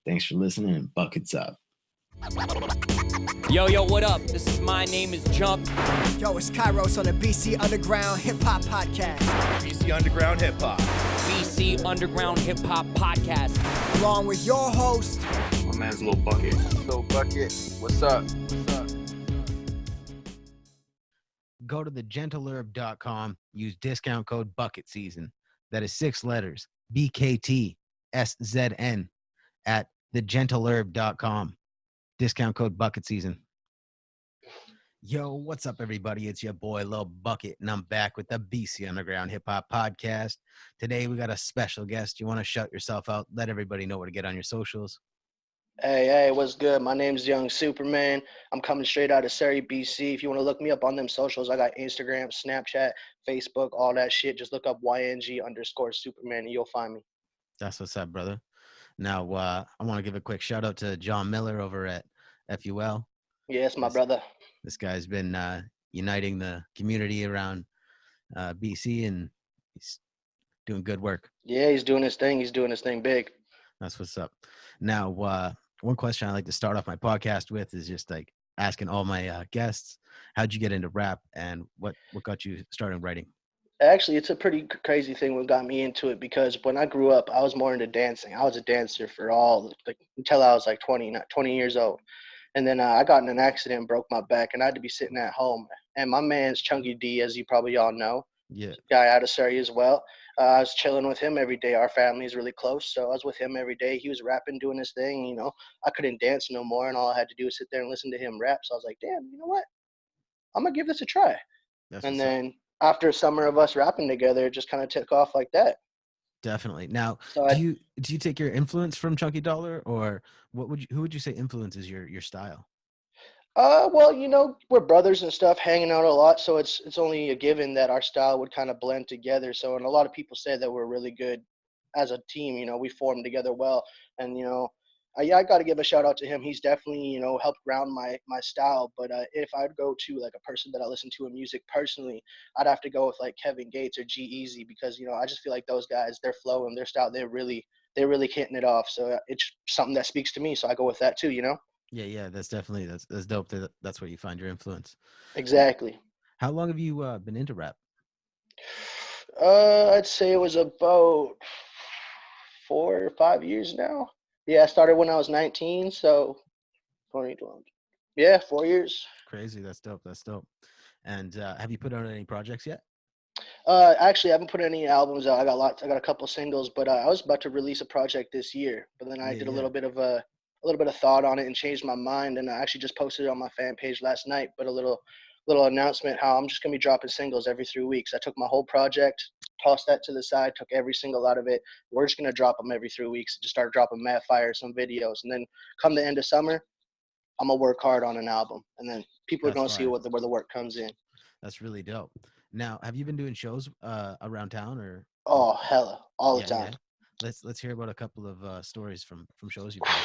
Thanks for listening, and buckets up. Yo, what up? My name is Jump. Yo, it's Kairos on the BC Underground Hip Hop Podcast. BC Underground Hip Hop. BC Underground Hip Hop Podcast. Along with your host, my man's Lil Bukkit. Lil Bukkit, what's up? Go to thegentleherb.com. Use discount code BUCKETSEASON. That is 6 letters, BKTSZN, at thegentleherb.com. Discount code BUCKETSEASON. Yo, what's up, everybody? It's your boy, Lil Bukkit, and I'm back with the BC Underground Hip Hop Podcast. Today, we got a special guest. You want to shout yourself out? Let everybody know where to get on your socials. Hey, what's good? My name's YNG Superman. I'm coming straight out of Surrey, BC. If you want to look me up on them socials, I got Instagram, Snapchat, Facebook, all that shit. Just look up YNG_Superman and you'll find me. That's what's up, brother. Now, I want to give a quick shout out to John Miller over at FUL. Yes, my brother. This guy's been uniting the community around BC, and he's doing good work. Yeah, he's doing his thing. He's doing his thing big. That's what's up. Now, one question I like to start off my podcast with is just like asking all my guests, how'd you get into rap, and what got you started writing? Actually, it's a pretty crazy thing what got me into it, because when I grew up, I was more into dancing. I was a dancer for until I was like 20 years old. And then I got in an accident and broke my back, and I had to be sitting at home. And my man's Chunky D, as you probably all know. Yeah. Guy out of Surrey as well. I was chilling with him every day. Our family is really close, so I was with him every day. He was rapping, doing his thing. You know, I couldn't dance no more, and all I had to do was sit there and listen to him rap. So I was like, damn, you know what? I'm going to give this a try. And then after a summer of us rapping together, it just kind of took off like that. Definitely. Now, so do you take your influence from Chunky Dollar, or who would you say influences your style? Well, you know, we're brothers and stuff, hanging out a lot, so it's only a given that our style would kind of blend together. So, and a lot of people say that we're really good as a team. You know, we form together well, and you know, I got to give a shout out to him. He's definitely, you know, helped ground my style. But if I'd go to like a person that I listen to in music personally, I'd have to go with like Kevin Gates or G-Eazy, because you know I just feel like those guys, their flow and their style, they're really hitting it off. So it's something that speaks to me. So I go with that too. You know. Yeah, that's definitely that's dope. That's where you find your influence. Exactly. How long have you been into rap? I'd say it was about 4 or 5 years now. Yeah, I started when I was 19, so 2012. Yeah, 4 years. Crazy. That's dope. And have you put out any projects yet? Actually, I haven't put any albums out. I got a couple singles, but I was about to release a project this year, but then I did a little bit of thought on it and changed my mind, and I actually just posted it on my fan page last night. But a little announcement how I'm just gonna be dropping singles every 3 weeks. I took my whole project, tossed that to the side, took every single out of it. We're just gonna drop them every 3 weeks. Just start dropping mad fire, some videos, and then come the end of summer, I'm gonna work hard on an album, and then people are gonna see where the work comes in. That's really dope. Now, have you been doing shows around town, or? Oh, hella, all the time. Yeah. Let's hear about a couple of stories from shows you've done.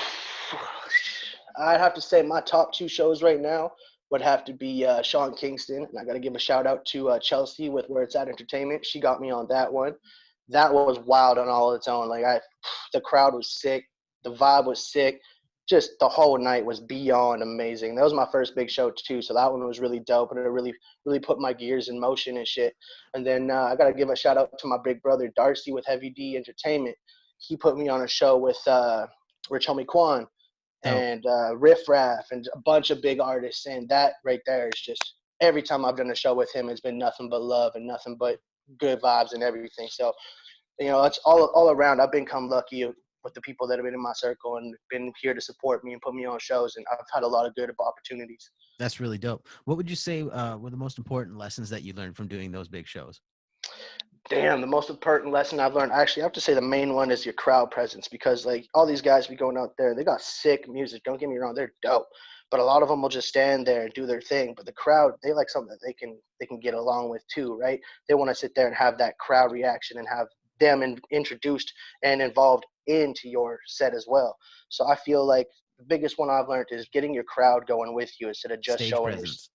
I'd have to say my top 2 shows right now would have to be Sean Kingston, and I got to give a shout out to Chelsea with Where It's At Entertainment. She got me on that one. That was wild on all its own. Like the crowd was sick, the vibe was sick. Just the whole night was beyond amazing. That was my first big show too, so that one was really dope, and it really put my gears in motion and shit. And then I got to give a shout out to my big brother Darcy with Heavy D Entertainment. He put me on a show with Rich Homie Quan and Riff Raff and a bunch of big artists, and that right there is just, every time I've done a show with him, it's been nothing but love and nothing but good vibes and everything. So, you know, it's all around. I've become lucky with the people that have been in my circle and been here to support me and put me on shows, and I've had a lot of good opportunities. That's really dope. What would you say were the most important lessons that you learned from doing those big shows? Damn, the most important lesson I've learned, actually, I have to say the main one is your crowd presence, because like all these guys be going out there, they got sick music. Don't get me wrong, they're dope, but a lot of them will just stand there and do their thing. But the crowd, they like something that they can get along with too, right? They want to sit there and have that crowd reaction and have them introduced and involved into your set as well. So I feel like the biggest one I've learned is getting your crowd going with you instead of just Stage showing presence.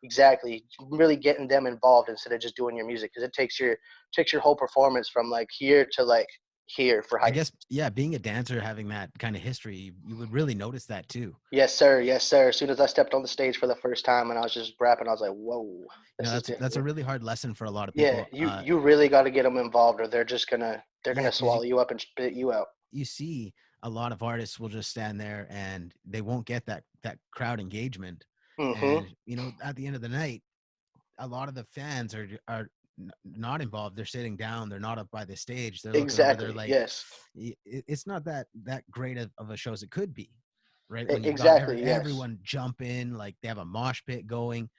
Exactly, really getting them involved instead of just doing your music, because it takes your whole performance from like here to like here for I hype. guess, yeah, being a dancer, having that kind of history, you would really notice that too. Yes, sir. Yes, sir. As soon as I stepped on the stage for the first time and I was just rapping, I was like, "Whoa, this is That's a different." really hard lesson for a lot of Yeah, people. you really got to get them involved, or they're Yeah, gonna because swallow you up and spit you out. you see a lot of artists will just stand there and they won't get that crowd engagement. Mm-hmm. And at the end of the night, a lot of the fans not involved. They're sitting down. They're not up by the stage. They're looking over. They're Exactly. like, Yes. it's not that great of a show as it could be, right? When you've got Exactly. Yes. everyone jump in, like they have a mosh pit going.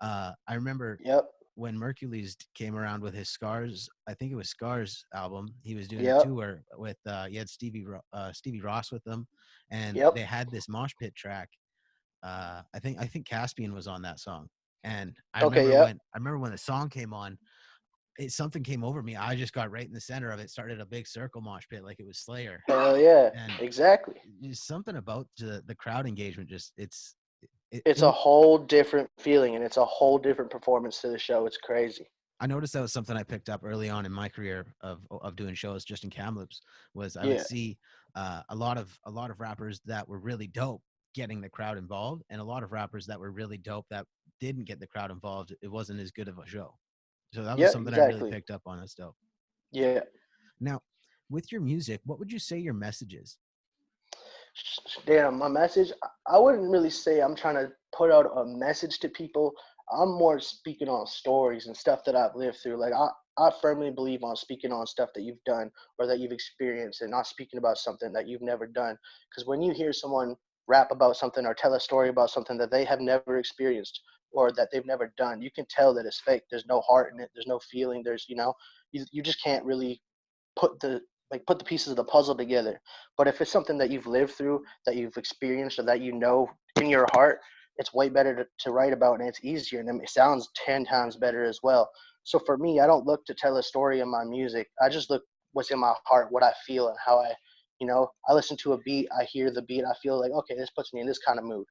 I remember Yep. when Mercules came around with his Scars, I think it was Scars album. He was doing a Yep. tour with he had Stevie Ross with them, and Yep. they had this mosh pit track. I think Caspian was on that song, and Okay. Yep. I remember when the song came on, something came over me. I just got right in the center of it, started a big circle mosh pit like it was Slayer, Hell yeah. and Exactly. there's something about the crowd engagement. Just It's a whole different feeling and it's a whole different performance to the show. It's crazy. I noticed that was something I picked up early on in my career of doing shows just in Kamloops. Was I would Yeah. see a lot of rappers that were really dope getting the crowd involved, and a lot of rappers that were really dope that didn't get the crowd involved. It wasn't as good of a show. So that was Yeah. something I really Exactly. picked up on. That's dope. Yeah. Now, with your music, what would you say your message is? Damn, my message. I wouldn't really say I'm trying to put out a message to people. I'm more speaking on stories and stuff that I've lived through. Like I firmly believe on speaking on stuff that you've done or that you've experienced, and not speaking about something that you've never done. Because when you hear someone rap about something or tell a story about something that they have never experienced or that they've never done, you can tell that it's fake. There's no heart in it. There's no feeling. You just can't really put the put the pieces of the puzzle together. But if it's something that you've lived through, that you've experienced, or that you know in your heart, it's way better to write about, and it's easier, and it sounds 10 times better as well. So for me, I don't look to tell a story in my music. I just look what's in my heart, what I feel, and how I listen to a beat, I hear the beat, I feel like, okay, this puts me in this kind of mood.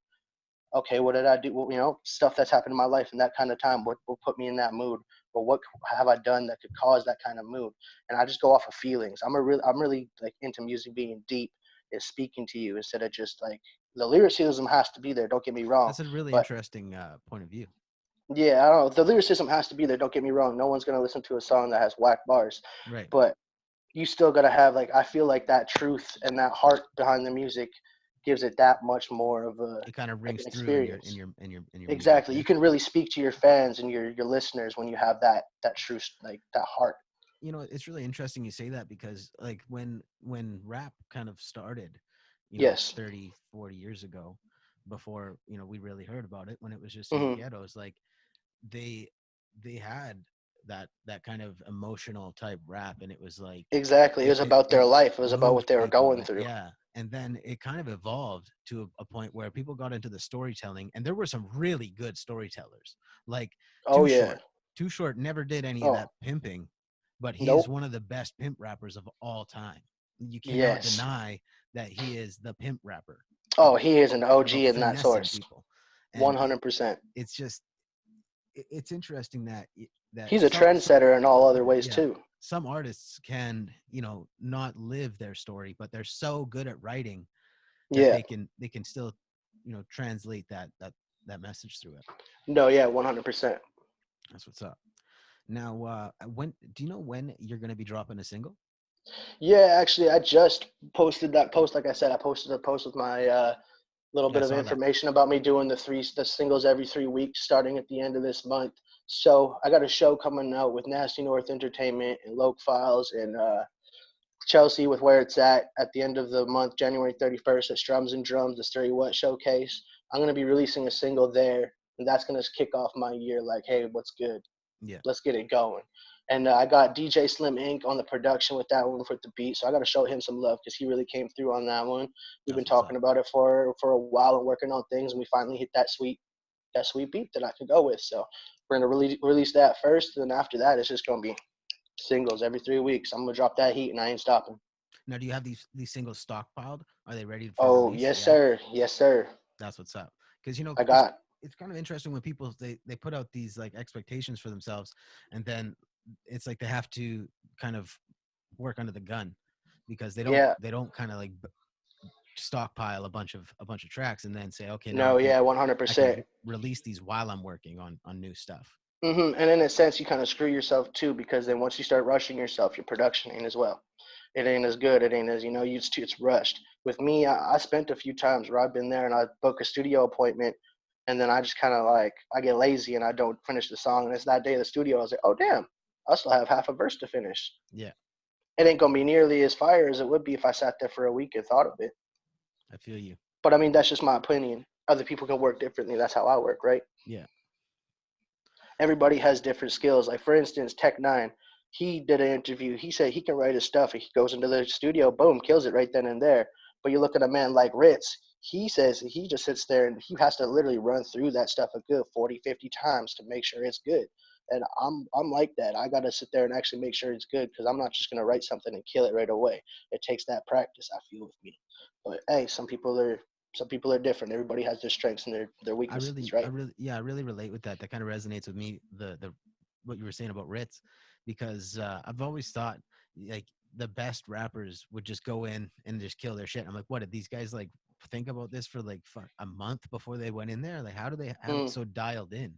Okay, what did I do? Well, stuff that's happened in my life in that kind of time. What will put me in that mood, or what have I done that could cause that kind of mood? And I just go off of feelings. I'm really like into music being deep, is speaking to you instead of just like the lyricism has to be there. Don't get me wrong, That's a really but interesting point of view. yeah, I don't know. The lyricism has to be there. Don't get me wrong. No one's gonna listen to a song that has whack bars, Right. but you still gotta have like I feel like that truth and that heart behind the music gives it that much more of a It kind of like rings an through in your in experience. your in your in your music. Exactly. Yeah. You can really speak to your fans and your listeners when you have that true like that heart. It's really interesting you say that, because like when rap kind of started, Yes. 30, 40 years ago, before we really heard about it, when it was just in the Hmm. ghettos, like they they had that kind of emotional type rap, and it was like Exactly. It was about it their life. It was about what moved they were people. going through. Yeah. And then it kind of evolved to a point where people got into the storytelling, and there were some really good storytellers, like Oh Too yeah. Short. Too Short never did any of Oh, that pimping, but he is nope. one of the best pimp rappers of all time. You cannot Yes. deny that he is the pimp rapper, Oh, he is an about OG in that finessing source. people. And 100%. it's just it's interesting that He's a trendsetter in all other ways yeah, too. some artists can not live their story, but they're so good at writing that Yeah. they can still translate that message through it. No, yeah, 100%. That's what's up. Now, when do you know when you're going to be dropping a single? Yeah, actually, I just posted that post. Like I said, I posted a post with my little Yeah, I bit of saw that. information about me doing the singles every 3 weeks, starting at the end of this month. So I got a show coming out with Nasty North Entertainment and Loke Files and Chelsea with Where It's at the end of the month, January 31st at Strums and Drums, the Sturry What Showcase. I'm gonna be releasing a single there, and that's gonna kick off my year. Like, hey, what's good? Yeah, Let's get it going. And I got DJ Slim Inc. on the production with that one for the beat, so I got to show him some love because he really came through on that one. We've been that's what's talking up. about it for a while and working on things, and we finally hit that sweet beat that I could go with. So we're gonna release that first, and then after that, it's just gonna be singles every 3 weeks. I'm gonna drop that heat, and I ain't stopping. Now, do you have these singles stockpiled? Are they ready for Oh release? yes, Yeah, sir, yes, sir. that's what's up. Because I got it's kind of interesting when people they put out these like expectations for themselves, and then it's like they have to kind of work under the gun. because Yeah. they don't kind of like stockpile a bunch of tracks and then say, okay, now No, yeah, I can 100%. release these while I'm working on new stuff. And in a sense, you kind of screw yourself too, because then once you start rushing yourself, your production ain't as well. It ain't as good. It ain't as it's rushed. With me, I spent a few times where I've been there and I book a studio appointment, and then I just kind of like I get lazy and I don't finish the song. And it's that day of the studio. I was like, oh damn, I still have half a verse to finish. Yeah, It ain't gonna be nearly as fire as it would be if I sat there for a week and thought of it. I feel you. But I mean, that's just my opinion. Other people can work differently. That's how I work, right? Yeah. Everybody has different skills. Like for instance, Tech9, he did an interview. He said he can write his stuff. He goes into the studio, boom, kills it right then and there. But you look at a man like Ritz, he says he just sits there and he has to literally run through that stuff a good 40, 50 times to make sure it's good. And I'm like that. I got to sit there and actually make sure it's good, because I'm not just going to write something and kill it right away. It takes that practice, I feel, with me. But hey, some people are different. Everybody has their strengths and their weaknesses, right? I really relate with that. That kind of resonates with me. The what you were saying about Ritz, because I've always thought like the best rappers would just go in and just kill their shit. I'm like, what did these guys like think about this for like a month before they went in there? Like, how do they have it so dialed in?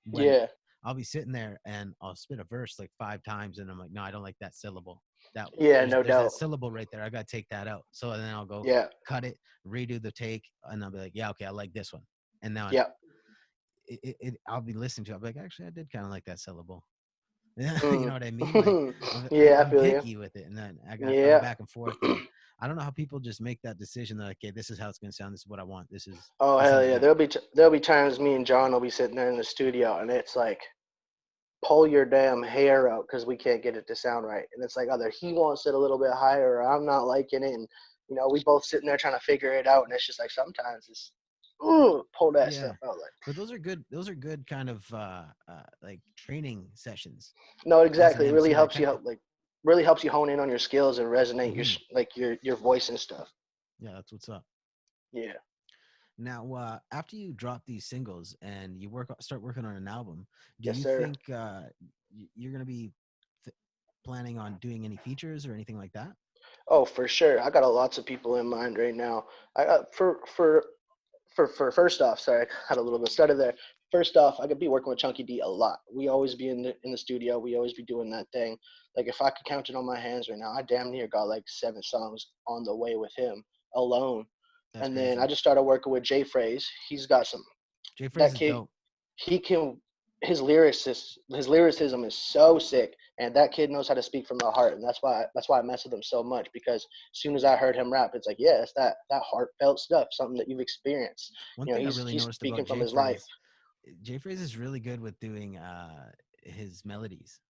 When Yeah. I'll be sitting there and I'll spit a verse like 5 times, and I'm like, no, I don't like that syllable. That Yeah, no there's that doubt. syllable right there. I gotta take that out. So then I'll go Yeah. cut it, redo the take, and I'll be like, yeah, okay, I like this one. And now Yeah. I'll be listening to it. I'll be like, actually, I did kind of like that syllable. You know Mm. what I mean? Like Yeah, I I'm feel you. picky with it, and then I go Yeah. back and forth, and I don't know how people just make that decision. They're like, okay, this is how it's gonna sound. This is what I want. Oh This hell sounds yeah! good. There'll be times me and John will be sitting there in the studio, and it's like, pull your damn hair out because we can't get it to sound right. And it's like either he wants it a little bit higher, or I'm not liking it, and we both sitting there trying to figure it out. And it's just like sometimes it's, pull that Yeah, stuff out. Like, but those are good. Those are good kind of like training sessions no, as an exactly. It really MC. helps you out, like really helps you hone in on your skills and resonate Mhm. your voice and stuff. Yeah, that's what's up. Yeah. Now, after you drop these singles and you start working on an album, do Yes, you sir. think you're gonna be planning on doing any features or anything like that? Oh, for sure. I got lots of people in mind right now. I got for first off, sorry, I had a little bit started there. First off, I could be working with Chunky D a lot. We always be in the studio. We always be doing that thing. Like if I could count it on my hands right now, I damn near got like 7 songs on the way with him alone. That's And then I crazy. just started working with Jay Phrase. He's got some Jay Phrase that is kid. dope. He can his lyricism is so sick, and that kid knows how to speak from the heart, and that's why I mess with him so much, because as soon as I heard him rap, it's like, yeah, it's that heartfelt stuff, something that you've experienced. One thing I really He's noticed about speaking from his life. Jay Phrase is really good with doing his melodies.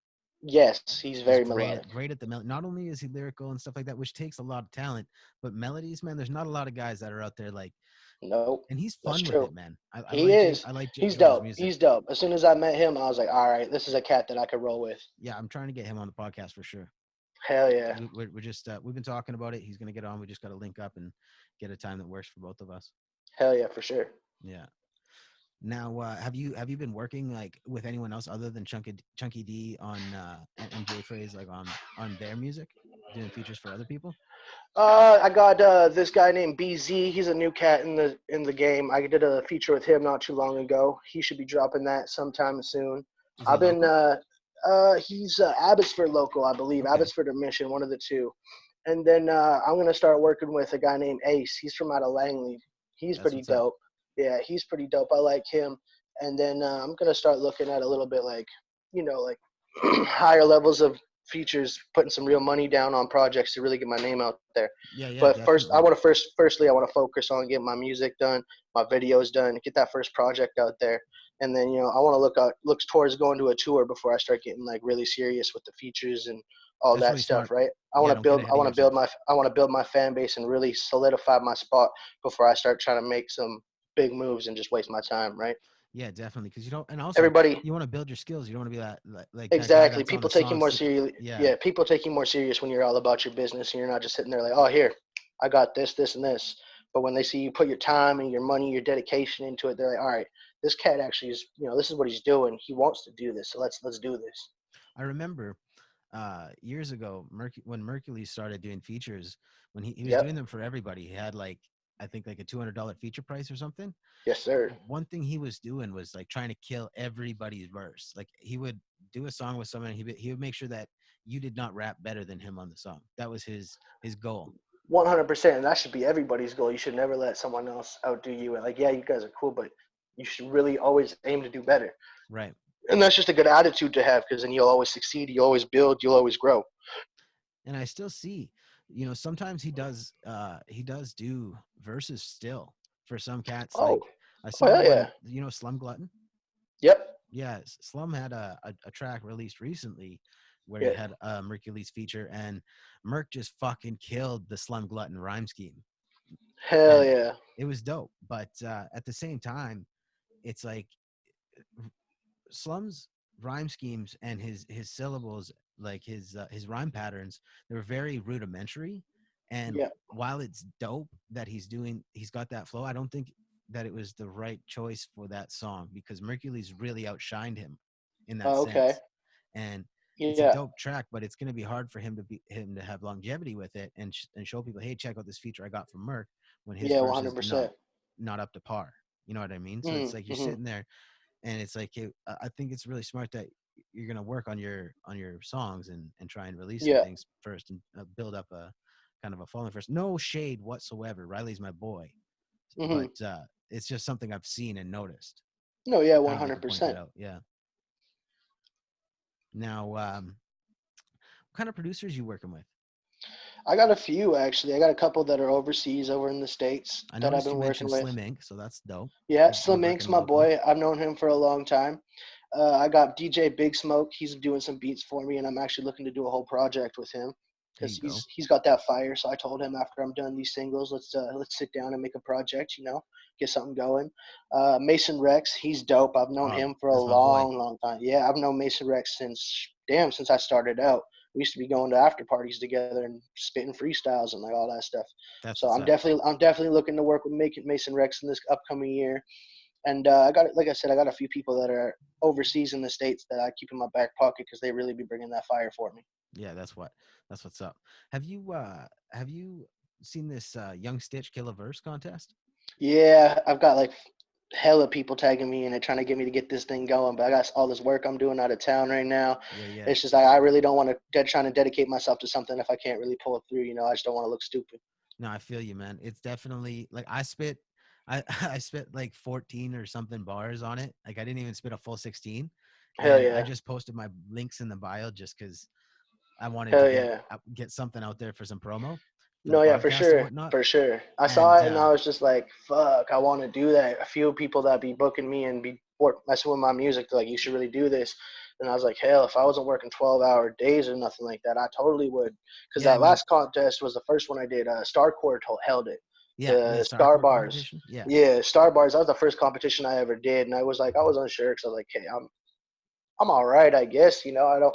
Yes, he's He's very melodic. great at the melody. Not only is he lyrical and stuff like that, which takes a lot of talent, but melodies, man, there's not a lot of guys that are out there like, Nope, and he's that's fun with true. it, man. He is. I like He's Joey's dope. music. He's dope. As soon as I met him, I was like, all right, this is a cat that I could roll with. Yeah, I'm trying to get him on the podcast for sure. Hell yeah. We're just we've been talking about it. He's gonna get on. We just got to link up and get a time that works for both of us. Hell yeah, for sure. Yeah. Now, have you been working like with anyone else other than Chunky D on and J Phrase, like on their music, doing features for other people? I got this guy named BZ. He's a new cat in the game. I did a feature with him not too long ago. He should be dropping that sometime soon. Is he I've been local? he's Abbotsford local, I believe. Okay, Abbotsford or Mission, one of the two. And then I'm gonna start working with a guy named Ace. He's from out of Langley. He's that's pretty what's up. dope. Yeah, he's pretty dope. I like him. And then I'm gonna start looking at a little bit like, like higher levels of features, putting some real money down on projects to really get my name out there. Yeah, yeah, But definitely. firstly, I want to focus on getting my music done, my videos done, get that first project out there, and then I want to look towards going to a tour before I start getting like really serious with the features and all That's that really stuff. smart. Right? Yeah, don't get ahead of yourself. I want to build my fan base and really solidify my spot before I start trying to make some big moves and just waste my time. Right? Yeah, definitely. Because you don't, and also Everybody. you want to build your skills. You don't want to be like that guy Exactly. that's on People the take you song. more seriously. Yeah, Yeah, people take you more serious when you're all about your business and you're not just sitting there like, oh, here, I got this, this, and this. But when they see you put your time and your money, your dedication into it, they're like, all right, this cat actually is, this is what he's doing. He wants to do this, so let's do this. I remember years ago, when Mercury started doing features, when he was doing Yep. them for everybody, he had like I think like a $200 feature price or something. Yes, sir. One thing he was doing was like trying to kill everybody's verse. Like he would do a song with someone, he would make sure that you did not rap better than him on the song. That was his goal. 100%. And that should be everybody's goal. You should never let someone else outdo you. And like, yeah, you guys are cool, but you should really always aim to do better. Right. And that's just a good attitude to have because then you'll always succeed. You always build. You'll always grow. And I still see, sometimes he does do verses still for some cats. Oh, Like I oh saw hell yeah. one, Slum Glutton. Yep. Yeah, Slum had a track released recently where he Yeah. had Mercury's feature, and Merc just fucking killed the Slum Glutton rhyme scheme, Hell and yeah. it was dope. But at the same time, it's like Slum's rhyme schemes and his syllables, like his rhyme patterns, they were very rudimentary. And Yeah. while it's dope that he's got that flow, I don't think that it was the right choice for that song because Mercury's really outshined him in that Oh, okay. sense. And it's a Yeah. dope track, but it's going to be hard for him to have longevity with it and and show people, hey, check out this feature I got from Merc when his Yeah. verse is 100%. not up to par. You know what I mean? So it's like you're Mm-hmm. sitting there and it's like I think it's really smart that you're going to work on your songs and try and release some Yeah. things first and build up a kind of a following first. No shade whatsoever. Riley's my boy, Mm-hmm. but it's just something I've seen and noticed. No. Yeah. Kind of like to point that 100%. out. Yeah. Now, what kind of producers you working with? I got a few actually. I got a couple that are overseas over in the States I that I've noticed you been working mentioned with. Slim Inc., so that's dope. Yeah, Good Slim Ink's working my locally. boy. I've known him for a long time. I got DJ Big Smoke. He's doing some beats for me, and I'm actually looking to do a whole project with him There because you go. he's got that fire. So I told him after I'm done these singles, let's sit down and make a project. Get something going. Mason Rex, he's dope. I've known him for a That's my boy. long time. Yeah, I've known Mason Rex since I started out. We used to be going to after parties together and spitting freestyles and like all that stuff. That's So what's up. I'm definitely looking to work with Mason Rex in this upcoming year. And I got, like I said, I got a few people that are overseas in the States that I keep in my back pocket because they really be bringing that fire for me. Yeah, that's what's up. Have you seen this Young Stitch Kill a Verse contest? Yeah, I've got like hella people tagging me and they're trying to get me to get this thing going, but I got all this work I'm doing out of town right now. Yeah. It's just I really don't want to trying to dedicate myself to something if I can't really pull it through. I just don't want to look stupid. No, I feel you, man. It's definitely like I I spit like 14 or something bars on it. Like I didn't even spit a full 16, Hell and I yeah, just posted my links in the bio just because I wanted to hell yeah. get something out there for some promo for the No, yeah, podcast and whatnot. for sure. I saw And it and I was just like, "Fuck, I want to do that." A few people that be booking me and be messing with my music, they're like, "You should really do this." And I was like, "Hell, if I wasn't working 12-hour days or nothing like that, I totally would." Because yeah, I that mean, last contest was the first one I did. Starcore held it. yeah, the The Star Starcore Bars. competition. Yeah, Yeah, Star Bars. That was the first competition I ever did, and I was like, I was unsure because I was like, "Hey, I'm all right, I guess." I don't.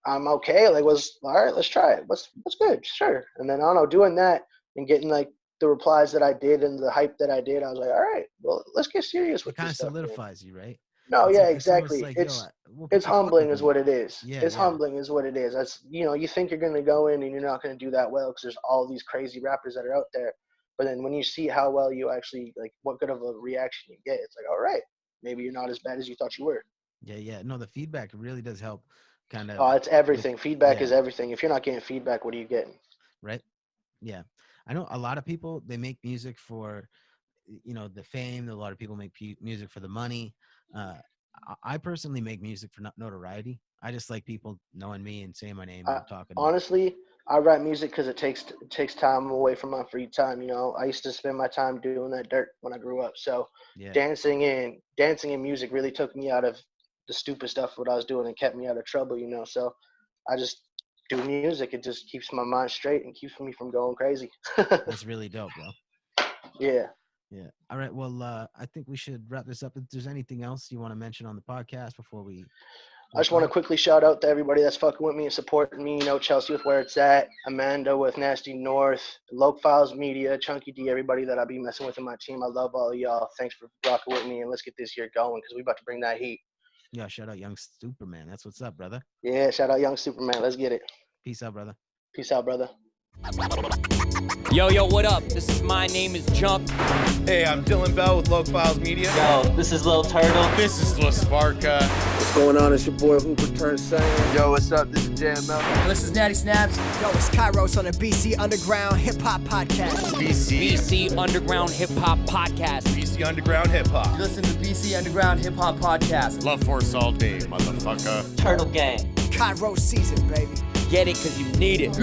I'm okay. Like, was all right. Let's try it. What's good? Sure. And then I don't know, doing that and getting like the replies that I did and the hype that I did, I was like, all right, well, let's get serious it with kind this of stuff, man. solidifies you, right? No, yeah, It's almost exactly. like yo, It's well, it's people fuck humbling, with is me. what it is. Yeah, It's yeah, humbling, is what it is. That's you think you're gonna go in and you're not gonna do that well because there's all these crazy rappers that are out there. But then when you see how well you actually like, what good of a reaction you get, it's like, all right, maybe you're not as bad as you thought you were. yeah. No, the feedback really does help, kind Oh, of it's with everything. Feedback is yeah, everything. If you're not getting feedback, what are you getting? right. Yeah, I know a lot of people they make music for the fame. A lot of people make music for the money. uh I personally make music for notoriety. I just like people knowing me and saying my name I, and talking. honestly, I write music because it takes time away from my free time. I used to spend my time doing that dirt when I grew up. So Yeah, dancing and music really took me out of the stupid stuff what I was doing and kept me out of trouble. So I just do music. It just keeps my mind straight and keeps me from going crazy. that's really dope, bro. Yeah. Yeah, all right, well, I think we should wrap this up. If there's anything else you want to mention on the podcast before we I just work want to off. quickly shout out to everybody that's fucking with me and supporting me. Chelsea with Where It's At, Amanda with Nasty North, Loke Files Media, Chunky D, everybody that I be messing with in my team. I love all of y'all. Thanks for rocking with me, and let's get this year going because we about to bring that heat. Yeah, shout out YNG Superman. That's what's up, brother. Yeah, shout out YNG Superman. Let's get it. Peace out, brother. Peace out, brother. Yo, what up? This is My Name is Jump. Hey, I'm Dylan Bell with Loc Files Media. Yo, this is Lil Turtle. This is La Sparka. What's going on? It's your boy Hooper turned Saiyan. Yo, what's up? This is JML. This is Natty Snaps. Yo, it's Kairos on the BC Underground Hip Hop Podcast. BC Underground Hip Hop Podcast. BC Underground Hip Hop. Listen to BC Underground Hip Hop Podcast. Love Force all day, motherfucker. Turtle Gang. Kairos season, baby. Get it because you need it.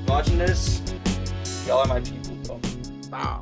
Watching this, y'all are my people, bro. Wow.